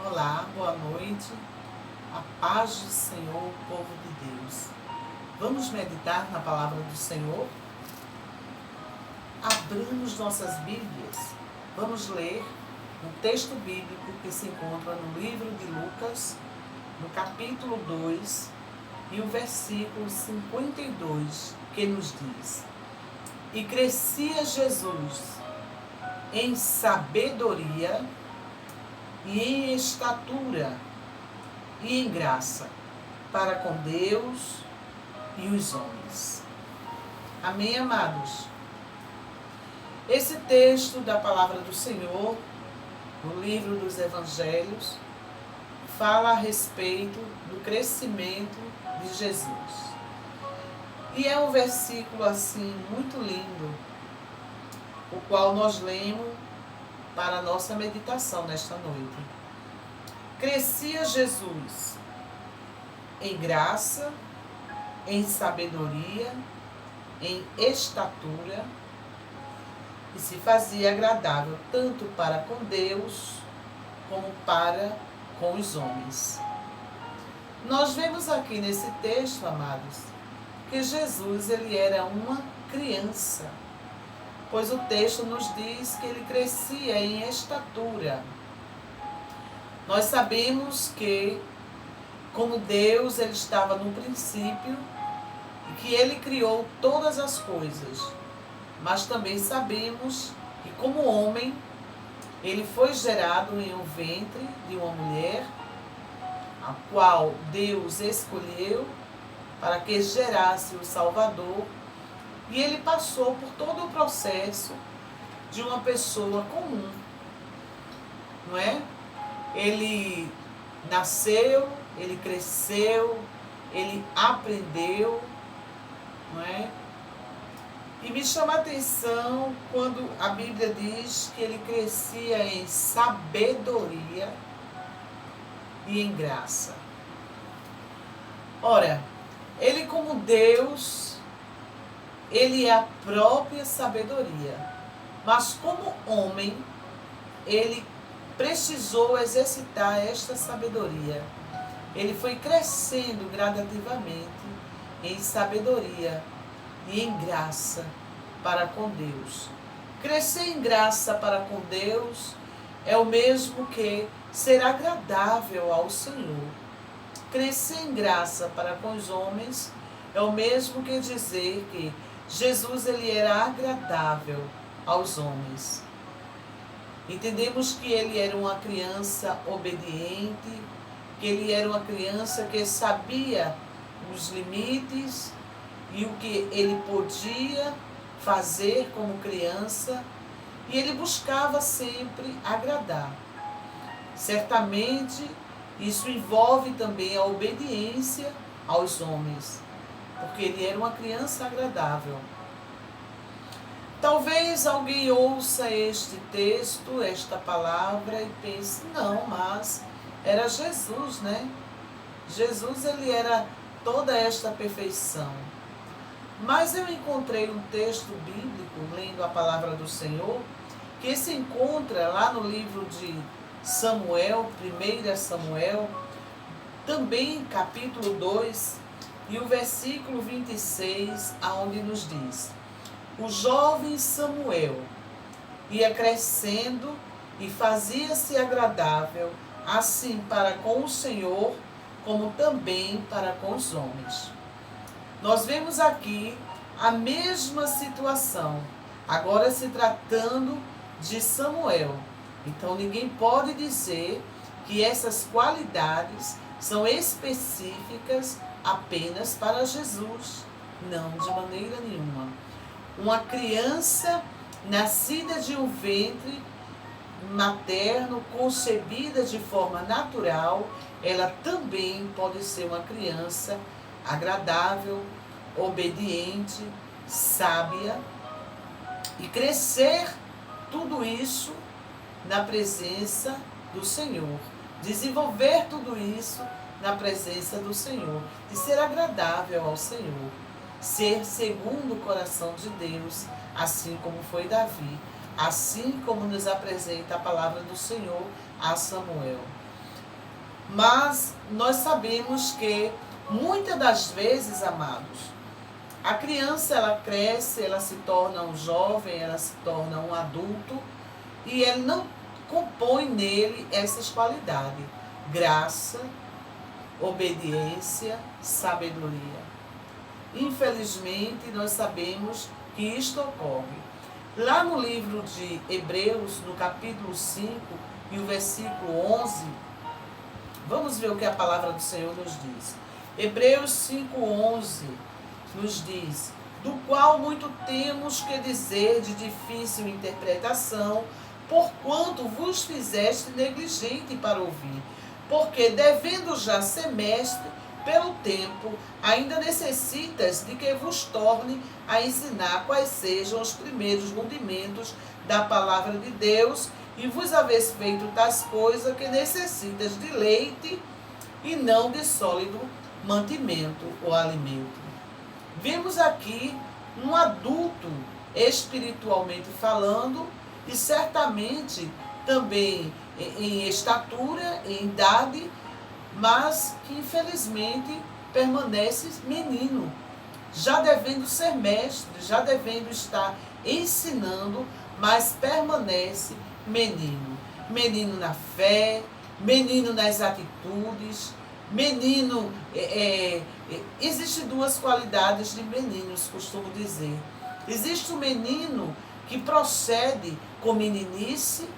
Olá, boa noite. A paz do Senhor, povo de Deus. Vamos meditar na palavra do Senhor? Abramos nossas Bíblias. Vamos ler um texto bíblico que se encontra no livro de Lucas, no capítulo 2, e o versículo 52, que nos diz: E crescia Jesus em sabedoria e em estatura e em graça para com Deus e os homens. Amém, amados? Esse texto da palavra do Senhor, no livro dos Evangelhos, fala a respeito do crescimento de Jesus. E é um versículo assim muito lindo, o qual nós lemos para a nossa meditação nesta noite. Crescia Jesus em graça, em sabedoria, em estatura, e se fazia agradável tanto para com Deus como para com os homens. Nós vemos aqui nesse texto, amados, que Jesus ele era uma criança, pois o texto nos diz que ele crescia em estatura. Nós sabemos que, como Deus, ele estava no princípio e que ele criou todas as coisas. Mas também sabemos que, como homem, ele foi gerado em um ventre de uma mulher, a qual Deus escolheu para que gerasse o Salvador. E ele passou por todo o processo de uma pessoa comum, não é? Ele nasceu, ele cresceu, ele aprendeu, não é? E me chama a atenção quando a Bíblia diz que ele crescia em sabedoria e em graça. Ora, ele como Deus, ele é a própria sabedoria, mas como homem, ele precisou exercitar esta sabedoria. Ele foi crescendo gradativamente em sabedoria e em graça para com Deus. Crescer em graça para com Deus é o mesmo que ser agradável ao Senhor. Crescer em graça para com os homens é o mesmo que dizer que Jesus ele era agradável aos homens. Entendemos que ele era uma criança obediente, que ele era uma criança que sabia os limites e o que ele podia fazer como criança, e ele buscava sempre agradar. Certamente, isso envolve também a obediência aos homens, porque ele era uma criança agradável. Talvez alguém ouça este texto, esta palavra, e pense, não, mas era Jesus, né? Jesus, ele era toda esta perfeição. Mas eu encontrei um texto bíblico, lendo a palavra do Senhor, que se encontra lá no livro de Samuel, 1 Samuel, também capítulo 2, e o versículo 26, aonde nos diz: O jovem Samuel ia crescendo e fazia-se agradável, assim para com o Senhor, como também para com os homens. Nós vemos aqui a mesma situação, agora se tratando de Samuel. Então ninguém pode dizer que essas qualidades são específicas apenas para Jesus. Não, de maneira nenhuma. Uma criança nascida de um ventre materno, concebida de forma natural, ela também pode ser uma criança agradável, obediente, sábia, e crescer tudo isso na presença do Senhor, desenvolver tudo isso na presença do Senhor, e ser agradável ao Senhor, ser segundo o coração de Deus, assim como foi Davi, assim como nos apresenta a palavra do Senhor a Samuel. Mas nós sabemos que muitas das vezes, amados, a criança ela cresce, ela se torna um jovem, ela se torna um adulto e ele não compõe nele essas qualidades: graça, obediência, sabedoria. Infelizmente, nós sabemos que isto ocorre. Lá no livro de Hebreus, no capítulo 5 e o versículo 11, vamos ver o que a palavra do Senhor nos diz. Hebreus 5:11 nos diz: do qual muito temos que dizer de difícil interpretação, porquanto vos fizeste negligente para ouvir. Porque, devendo já ser mestre, pelo tempo, ainda necessitas de que vos torne a ensinar quais sejam os primeiros rudimentos da palavra de Deus, e vos haveis feito tais coisas que necessitas de leite e não de sólido mantimento ou alimento. Vemos aqui um adulto espiritualmente falando e certamente também em estatura, em idade, mas que infelizmente permanece menino, já devendo ser mestre, já devendo estar ensinando, mas permanece menino. Menino na fé, menino nas atitudes, menino. Existem duas qualidades de meninos, costumo dizer. Existe o menino que procede com meninice,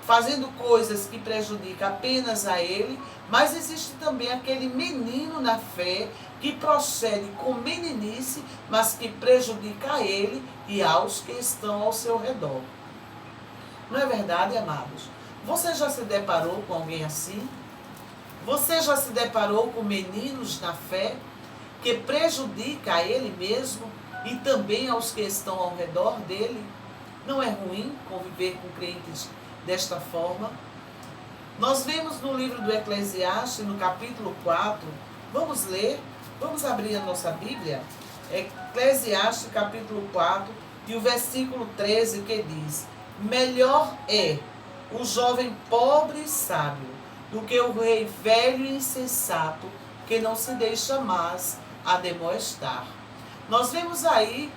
fazendo coisas que prejudicam apenas a ele, mas existe também aquele menino na fé que procede com meninice, mas que prejudica a ele e aos que estão ao seu redor. Não é verdade, amados? Você já se deparou com alguém assim? Você já se deparou com meninos na fé que prejudica a ele mesmo e também aos que estão ao redor dele? Não é ruim conviver com crentes desta forma? Nós vemos no livro do Eclesiastes, no capítulo 4, vamos ler, vamos abrir a nossa Bíblia, Eclesiastes capítulo 4 e o versículo 13 que diz: melhor é o jovem pobre e sábio do que o rei velho e insensato, que não se deixa mais ademoestar. Nós vemos aí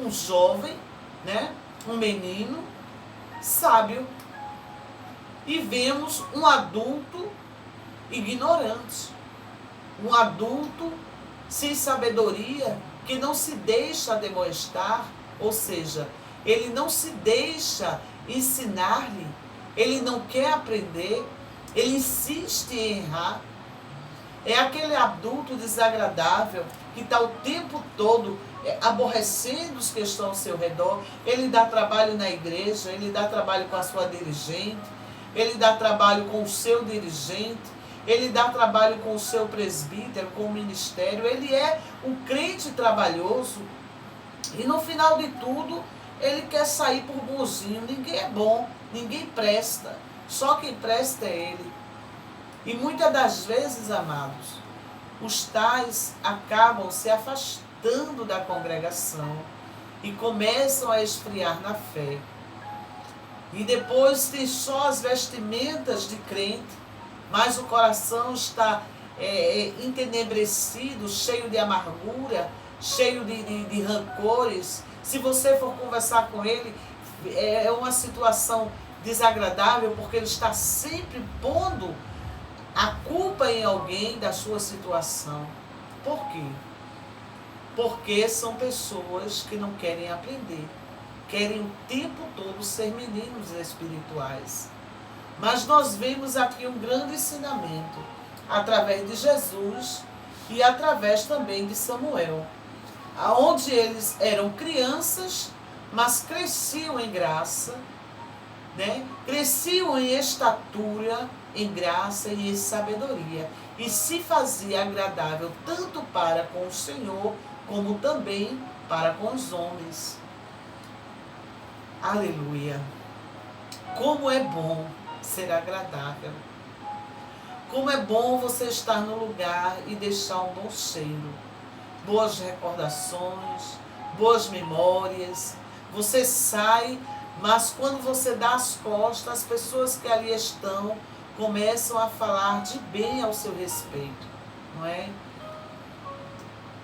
um jovem, né, um menino sábio, e vemos um adulto ignorante, um adulto sem sabedoria, que não se deixa ademoestar, ou seja, ele não se deixa ensinar-lhe, ele não quer aprender, ele insiste em errar. É aquele adulto desagradável que está o tempo todo aborrecendo os que estão ao seu redor. Ele dá trabalho na igreja, ele dá trabalho com a sua dirigente, ele dá trabalho com o seu dirigente, ele dá trabalho com o seu presbítero, com o ministério. Ele é um crente trabalhoso e no final de tudo ele quer sair por bonzinho. Ninguém é bom, ninguém presta, só quem presta é ele. E muitas das vezes, amados, os tais acabam se afastando da congregação e começam a esfriar na fé. E depois tem só as vestimentas de crente, mas o coração está entenebrecido, cheio de amargura, cheio de rancores. Se você for conversar com ele, é uma situação desagradável, porque ele está sempre pondo a culpa em alguém da sua situação. Por quê? Porque são pessoas que não querem aprender, querem o tempo todo ser meninos espirituais. Mas nós vemos aqui um grande ensinamento, através de Jesus e através também de Samuel, onde eles eram crianças, mas cresciam em graça, né? Cresciam em estatura, em graça e em sabedoria, e se fazia agradável tanto para com o Senhor, como também para com os homens. Aleluia! Como é bom ser agradável. Como é bom você estar no lugar e deixar um bom cheiro, boas recordações, boas memórias. Você sai, mas quando você dá as costas, as pessoas que ali estão começam a falar de bem ao seu respeito, não é?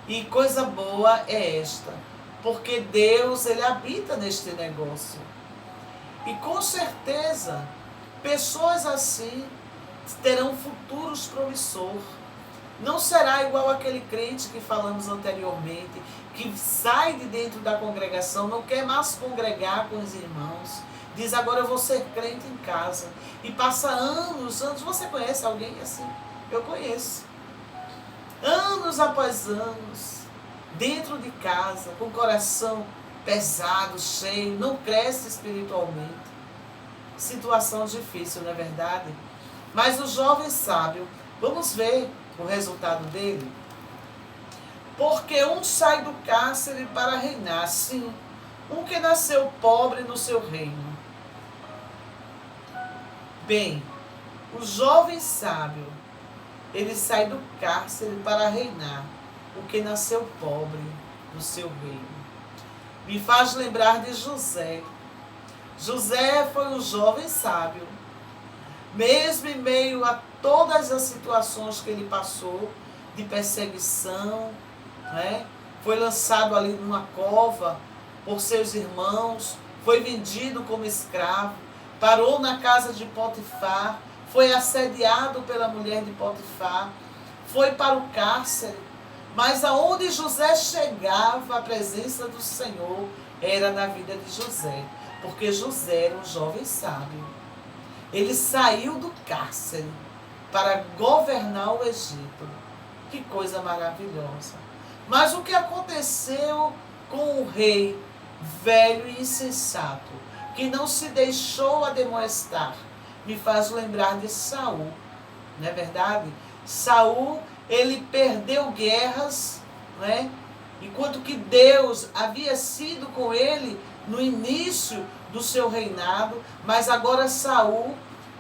E coisa boa é esta, porque Deus, ele habita neste negócio. E com certeza, pessoas assim terão futuros promissor. Não será igual aquele crente que falamos anteriormente, que sai de dentro da congregação, não quer mais congregar com os irmãos, diz agora eu vou ser crente em casa. E passa anos. Você conhece alguém assim? Eu conheço. Anos após anos, dentro de casa, com o coração pesado, cheio, não cresce espiritualmente. Situação difícil, não é verdade? Mas o jovem sábio, vamos ver o resultado dele? Porque um sai do cárcere para reinar, sim, um que nasceu pobre no seu reino. Bem, o jovem sábio, ele sai do cárcere para reinar, o que nasceu pobre no seu reino. Me faz lembrar de José. José foi um jovem sábio. Mesmo em meio a todas as situações que ele passou, de perseguição, né? Foi lançado ali numa cova por seus irmãos, foi vendido como escravo, parou na casa de Potifar, foi assediado pela mulher de Potifar, foi para o cárcere, mas aonde José chegava, a presença do Senhor era na vida de José, porque José era um jovem sábio. Ele saiu do cárcere para governar o Egito. Que coisa maravilhosa. Mas o que aconteceu com o rei velho e insensato, que não se deixou ademoestar, me faz lembrar de Saul, não é verdade? Saul, ele perdeu guerras, né? Enquanto que Deus havia sido com ele no início do seu reinado, mas agora Saul,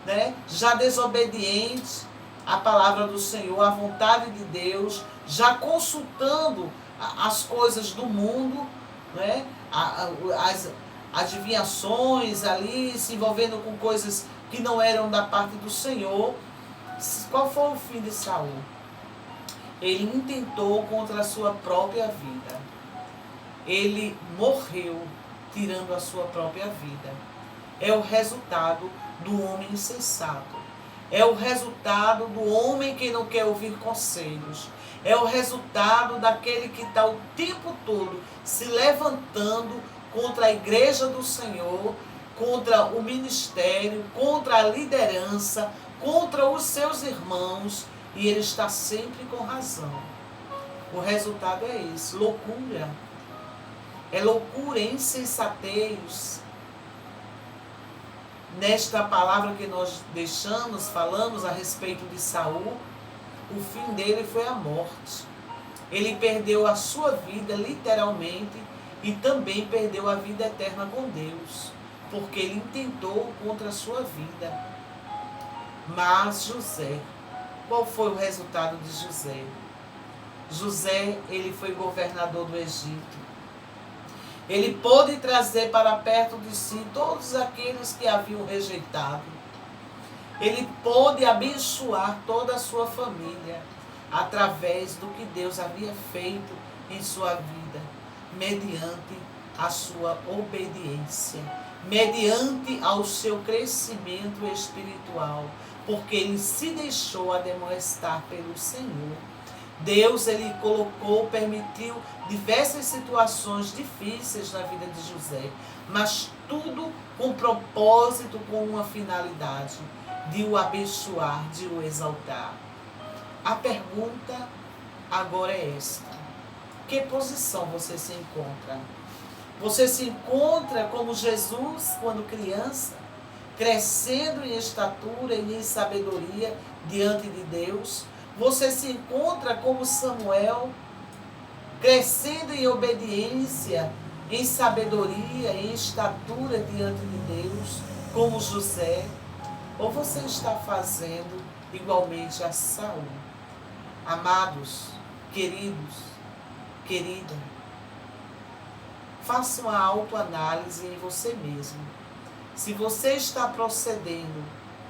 né, já desobediente à palavra do Senhor, à vontade de Deus, já consultando as coisas do mundo, né, as adivinhações ali, se envolvendo com coisas que não eram da parte do Senhor. Qual foi o fim de Saul? Ele intentou contra a sua própria vida. Ele morreu tirando a sua própria vida. É o resultado do homem insensato. É o resultado do homem que não quer ouvir conselhos. É o resultado daquele que está o tempo todo se levantando contra a igreja do Senhor, contra o ministério, contra a liderança, contra os seus irmãos, e ele está sempre com razão. O resultado é esse, loucura. É loucura, é insensatez. Nesta palavra que nós falamos a respeito de Saul, o fim dele foi a morte. Ele perdeu a sua vida, literalmente, e também perdeu a vida eterna com Deus, porque ele intentou contra a sua vida. Mas José, qual foi o resultado de José? José, ele foi governador do Egito. Ele pôde trazer para perto de si todos aqueles que haviam rejeitado. Ele pôde abençoar toda a sua família através do que Deus havia feito em sua vida, mediante a sua obediência, mediante ao seu crescimento espiritual, porque ele se deixou ademoestar pelo Senhor. Deus, ele permitiu diversas situações difíceis na vida de José, mas tudo com propósito, com uma finalidade, de o abençoar, de o exaltar. A pergunta agora é esta: que posição você se encontra? Você se encontra como Jesus quando criança, crescendo em estatura e em sabedoria diante de Deus? Você se encontra como Samuel, crescendo em obediência, em sabedoria, em estatura diante de Deus, como José? Ou você está fazendo igualmente a Saul? Amados, queridos, querida, faça uma autoanálise em você mesmo. Se você está procedendo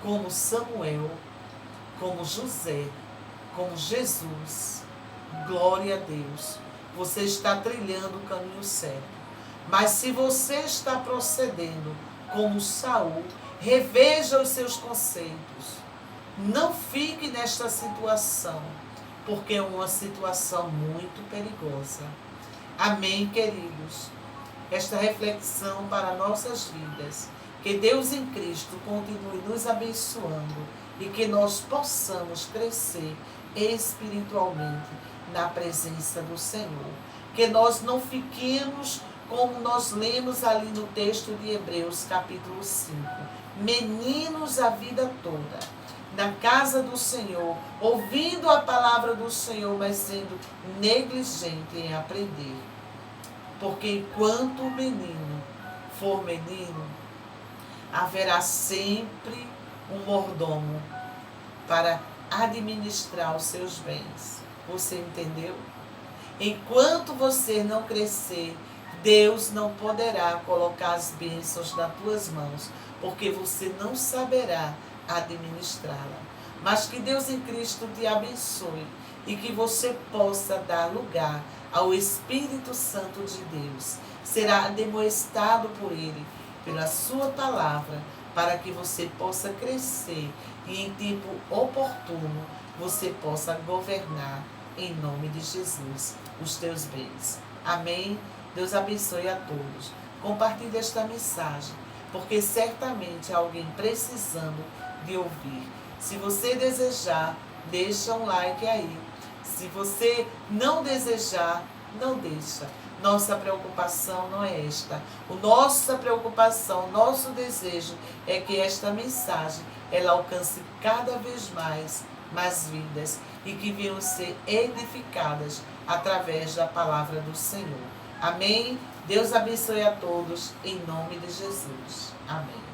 como Samuel, como José, como Jesus. Glória a Deus. Você está trilhando o caminho certo. Mas se você está procedendo como Saul, reveja os seus conceitos. Não fique nesta situação, porque é uma situação muito perigosa. Amém, queridos? Esta reflexão para nossas vidas. Que Deus em Cristo continue nos abençoando e que nós possamos crescer espiritualmente na presença do Senhor. Que nós não fiquemos como nós lemos ali no texto de Hebreus, capítulo 5. Meninos a vida toda, na casa do Senhor, ouvindo a palavra do Senhor, mas sendo negligente em aprender. Porque enquanto o menino for menino, haverá sempre um mordomo para administrar os seus bens. Você entendeu? Enquanto você não crescer, Deus não poderá colocar as bênçãos nas tuas mãos, porque você não saberá administrá-la. Mas que Deus em Cristo te abençoe e que você possa dar lugar ao Espírito Santo de Deus. Será demonstrado por Ele, pela sua palavra, para que você possa crescer e em tempo oportuno você possa governar em nome de Jesus os teus bens. Amém? Deus abençoe a todos. Compartilhe esta mensagem, porque certamente há alguém precisando de ouvir. Se você desejar, deixa um like aí. Se você não desejar, não deixa. Nossa preocupação não é esta. Nossa preocupação, nosso desejo é que esta mensagem ela alcance cada vez mais vidas e que venham ser edificadas através da palavra do Senhor. Amém? Deus abençoe a todos em nome de Jesus. Amém.